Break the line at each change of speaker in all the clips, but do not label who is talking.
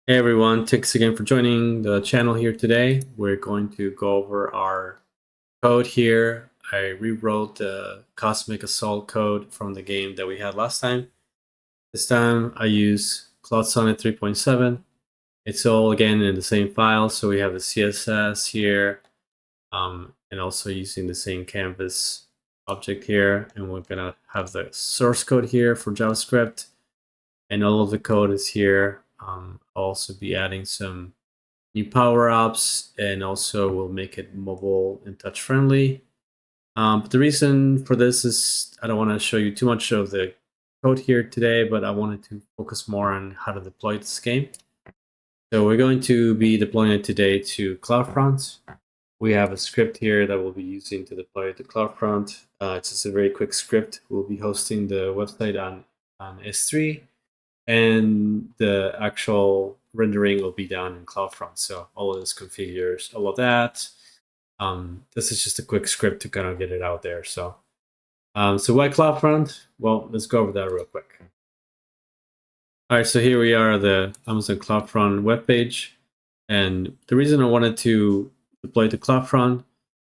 Hey everyone, thanks again for joining the channel here today. We're going to go over our code here. I rewrote the Cosmic Assault code from the game that we had last time. This time I use Cloud Sonnet 3.7. It's all again in the same file, so we have the CSS here, and also using the same canvas object here. And we're gonna have the source code here for JavaScript, and all of the code is here. I'll also be adding some new power-ups, and also we'll make it mobile and touch friendly. But the reason for this is I don't want to show you too much of the code here today, but I wanted to focus more on how to deploy this game. So we're going to be deploying it today to CloudFront. We have a script here that we'll be using to deploy it to CloudFront. It's just a very quick script. We'll be hosting the website on S3, and the actual rendering will be done in CloudFront. So all of this configures all of that. This is just a quick script to kind of get it out there. So why CloudFront? Well, let's go over that real quick. All right, so here we are, the Amazon CloudFront webpage. And the reason I wanted to deploy to CloudFront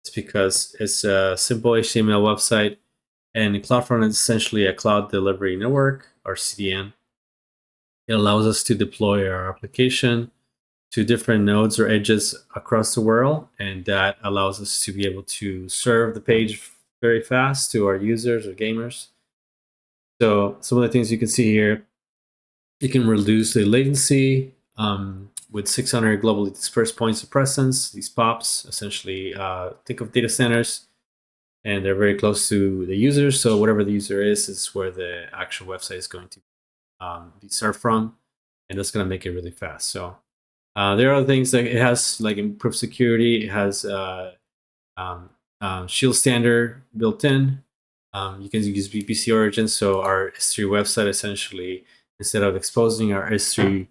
is because it's a simple HTML website, and CloudFront is essentially a cloud delivery network, or CDN. It allows us to deploy our application to different nodes or edges across the world, and that allows us to be able to serve the page very fast to our users or gamers. So some of the things you can see here, you can reduce the latency with 600 globally dispersed points of presence. These POPs essentially think of data centers, and they're very close to the user. So whatever the user is where the actual website is going to be served from, and that's going to make it really fast. So there are other things that it has, like improved security. It has shield standard built in. You can use VPC origins. So our S3 website, essentially, instead of exposing our S3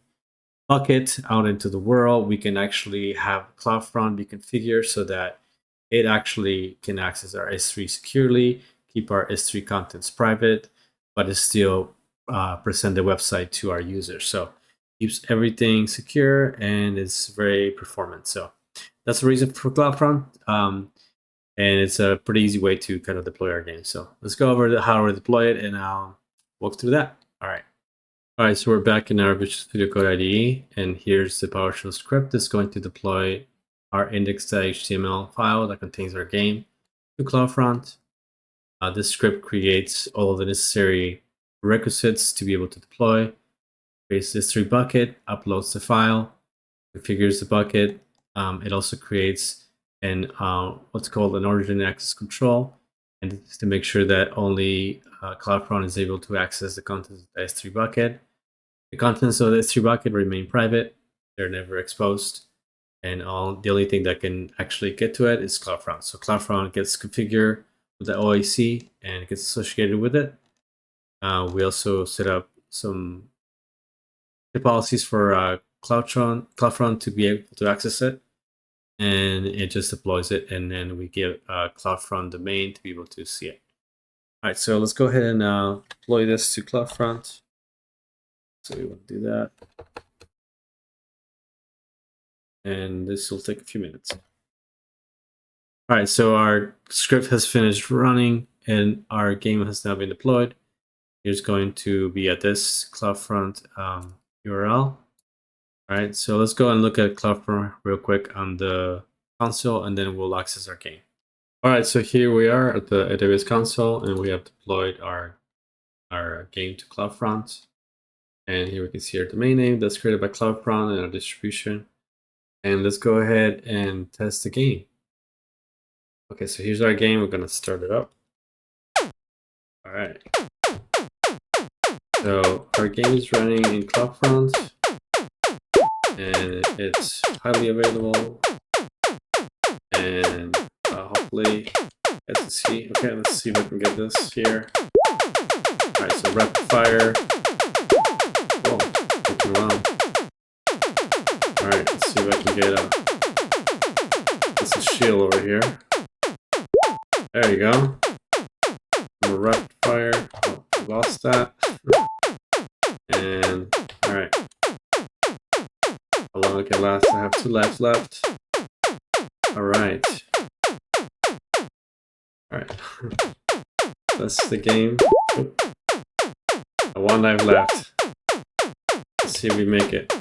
bucket out into the world, we can actually have CloudFront be configured so that it actually can access our S3 securely, keep our S3 contents private, but it still present the website to our users. So keeps everything secure and it's very performant. So that's the reason for CloudFront. And it's a pretty easy way to kind of deploy our game. So let's go over how to deploy it, and I'll walk through that. All right, so we're back in our Visual Studio Code IDE, and here's the PowerShell script that's going to deploy our index.html file that contains our game to CloudFront. This script creates all of the necessary requisites to be able to deploy, creates this S3 bucket, uploads the file, configures the bucket. It also creates an what's called an origin access control, and this is to make sure that only CloudFront is able to access the contents of the S3 bucket. The contents of the S3 bucket remain private; they're never exposed, and the only thing that can actually get to it is CloudFront. So CloudFront gets configured with the OAC and it gets associated with it. We also set up some policies for CloudFront to be able to access it, and it just deploys it, and then we give CloudFront domain to be able to see it. All right, so let's go ahead and deploy this to CloudFront. So we want to do that, and this will take a few minutes. All right, so our script has finished running, and our game has now been deployed. Here's going to be at this CloudFront URL. All right, so let's go and look at CloudFront real quick on the console, and then we'll access our game. All right, so here we are at the AWS console, and we have deployed our game to CloudFront. And here we can see our domain name that's created by CloudFront and our distribution. And let's go ahead and test the game. Okay, so here's our game. We're going to start it up. All right. So our game is running in CloudFront, and it's highly available, and hopefully get to see. Okay, let's see if I can get this here. All right, so rapid fire. Oh, looking well. All right, let's see if I can get this is shield over here. There you go. Rapid fire. Oh, lost that. And all right. Okay, last. I have 2 lives left. All right. All right. That's the game. Oop. 1 life left. Let's see if we make it.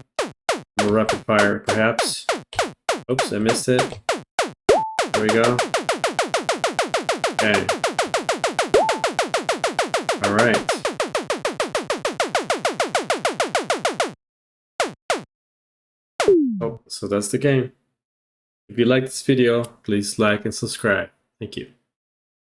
More rapid fire, perhaps. Oops, I missed it. There we go. Okay. All right. Oh, so that's the game. If you like this video, please like and subscribe. Thank you.